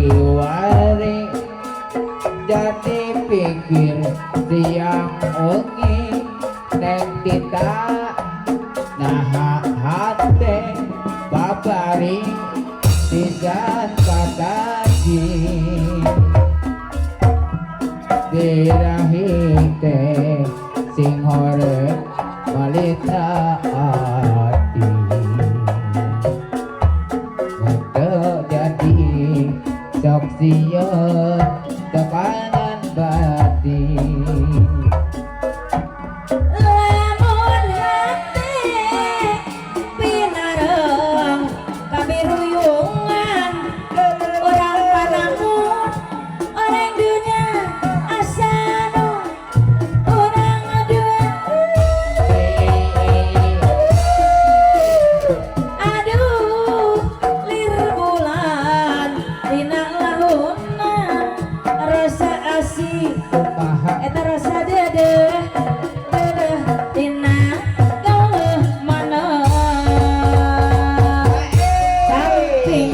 kiwari jadi pikir siang wengi neng tita nah hati babari pisan padaji dirahing teh sing horeg malita ati untuk jadi sok sieun tekanan batin lamun hati pinareng kabiruyungan orang panamun orang dunia asanu orang dua aduh lir bulan dina lahunan rasa asih paha eta